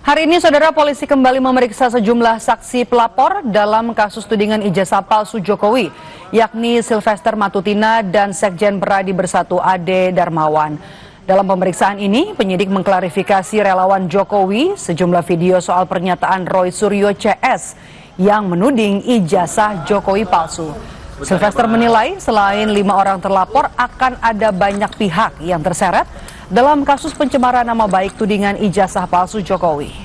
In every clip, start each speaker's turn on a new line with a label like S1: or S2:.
S1: Hari ini, Saudara, polisi kembali memeriksa sejumlah saksi pelapor dalam kasus tudingan ijazah palsu Jokowi, yakni Sylvester Matutina dan Sekjen Peradi Bersatu Ade Darmawan. Dalam pemeriksaan ini, penyidik mengklarifikasi relawan Jokowi sejumlah video soal pernyataan Roy Suryo CS yang menuding ijazah Jokowi palsu. Sylvester menilai selain 5 orang terlapor akan ada banyak pihak yang terseret dalam kasus pencemaran nama baik tudingan ijazah palsu Jokowi.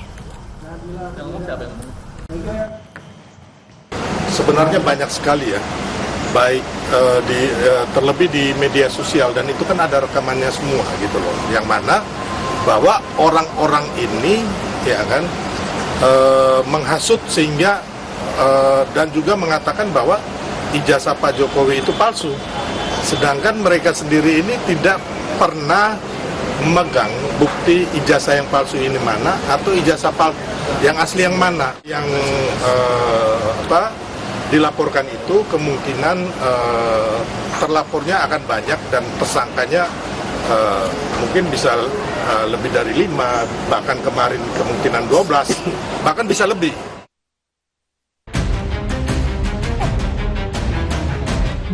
S2: Sebenarnya banyak sekali ya, baik terlebih di media sosial, dan itu kan ada rekamannya semua gitu loh, yang mana bahwa orang-orang ini ya kan menghasut sehingga dan juga mengatakan bahwa ijazah Pak Jokowi itu palsu, sedangkan mereka sendiri ini tidak pernah memegang bukti ijazah yang palsu ini mana atau ijazah yang asli yang mana. Yang dilaporkan itu kemungkinan terlapornya akan banyak dan tersangkanya mungkin bisa lebih dari 5, bahkan kemarin kemungkinan 12, bahkan bisa lebih.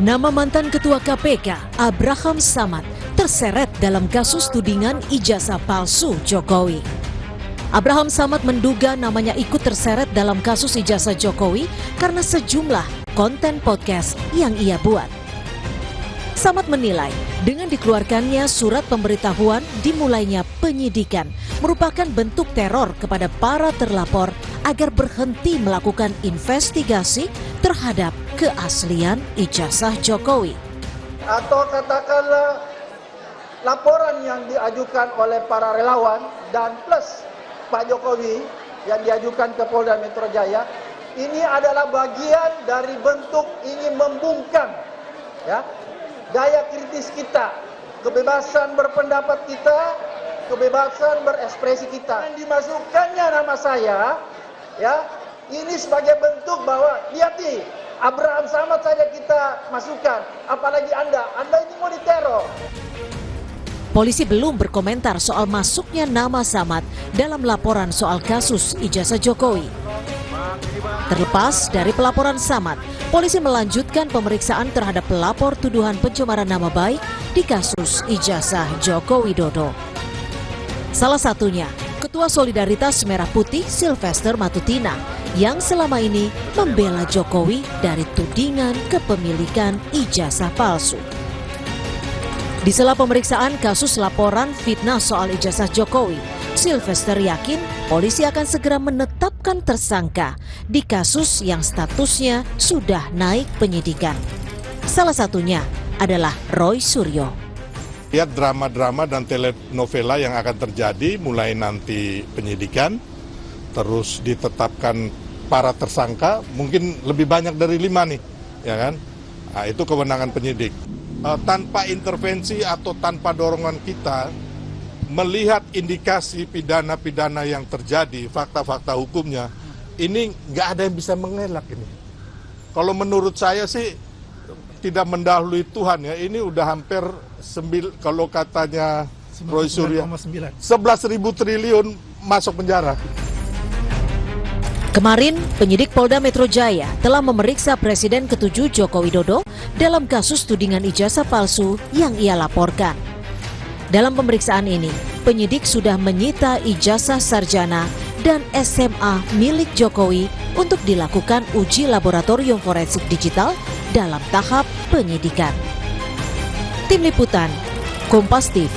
S3: Nama mantan Ketua KPK, Abraham Samad, terseret dalam kasus tudingan ijazah palsu Jokowi. Abraham Samad menduga namanya ikut terseret dalam kasus ijazah Jokowi karena sejumlah konten podcast yang ia buat. Samad menilai dengan dikeluarkannya surat pemberitahuan dimulainya penyidikan merupakan bentuk teror kepada para terlapor agar berhenti melakukan investigasi terhadap keaslian ijazah Jokowi.
S4: Atau katakanlah laporan yang diajukan oleh para relawan dan plus Pak Jokowi yang diajukan ke Polda Metro Jaya, ini adalah bagian dari bentuk ingin membungkam ya, daya kritis kita, kebebasan berpendapat kita, kebebasan berekspresi kita. Yang dimasukkannya nama saya ya, ini sebagai bentuk bahwa lihat nih, Abraham Samad saja kita masukkan, apalagi Anda ini mau diteror.
S3: Polisi belum berkomentar soal masuknya nama Samad dalam laporan soal kasus ijazah Jokowi. Terlepas dari pelaporan Samad, polisi melanjutkan pemeriksaan terhadap pelapor tuduhan pencemaran nama baik di kasus ijazah Joko Widodo. Salah satunya, Ketua Solidaritas Merah Putih Sylvester Matutina yang selama ini membela Jokowi dari tudingan kepemilikan ijazah palsu. Di sela pemeriksaan kasus laporan fitnah soal ijazah Jokowi, Sylvester yakin polisi akan segera menetapkan tersangka di kasus yang statusnya sudah naik penyidikan. Salah satunya adalah Roy Suryo.
S2: Lihat drama-drama dan telenovela yang akan terjadi mulai nanti penyidikan, terus ditetapkan para tersangka, mungkin lebih banyak dari 5 nih, ya kan? Nah, itu kewenangan penyidik. Tanpa intervensi atau tanpa dorongan kita, melihat indikasi pidana-pidana yang terjadi, fakta-fakta hukumnya, ini nggak ada yang bisa mengelak ini. Kalau menurut saya sih tidak mendahului Tuhan ya, ini udah hampir kalau katanya Roy Suryo 11.000 triliun masuk penjara.
S3: Kemarin, penyidik Polda Metro Jaya telah memeriksa Presiden ke-7 Joko Widodo dalam kasus tudingan ijazah palsu yang ia laporkan. Dalam pemeriksaan ini, penyidik sudah menyita ijazah sarjana dan SMA milik Jokowi untuk dilakukan uji laboratorium forensik digital dalam tahap penyidikan. Tim Liputan, Kompas TV.